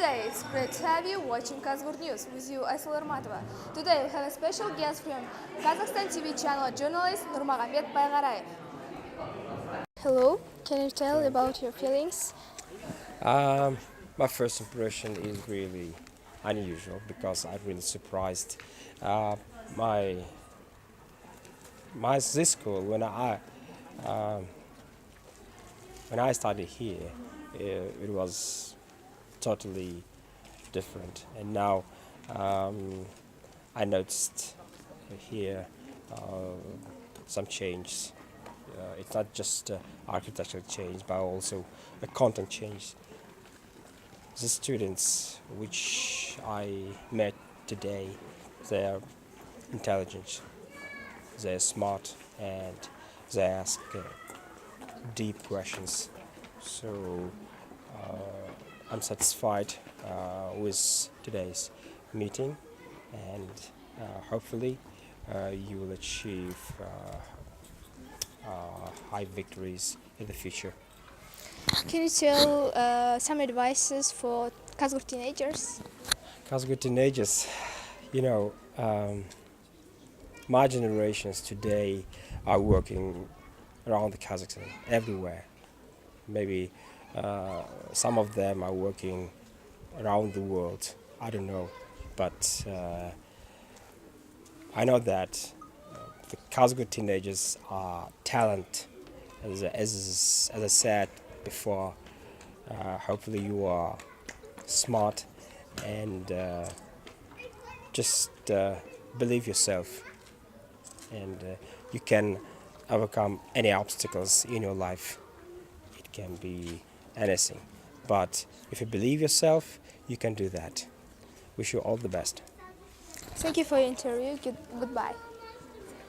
day, it's great to have you watching Kazygurt News with you, Aysel Ermatova. Today we have a special guest from Kazakhstan TV channel, journalist Nurmakhanbet Baigara. Hello, can you tell about your feelings? My first impression is really unusual because I'm really surprised. Uh, my this school when I started here, it was totally different, and now I noticed here some change. It's not just architectural change, but also a content change. The students which I met today, they're intelligent, they're smart, and they ask deep questions. So I'm satisfied with today's meeting, and hopefully you will achieve high victories in the future. Can you tell some advices for Kazygurt teenagers? Kazygurt teenagers, you know, my generations today are working around the Kazakhstan, everywhere. Maybe some of them are working around the world. I don't know, but I know that the Kazygurt teenagers are talent. As I said before, hopefully you are smart and just believe yourself, and you can overcome any obstacles in your life. It can be anything, but if you believe yourself, you can do that. Wish you all the best. Thank you for your interview. Goodbye.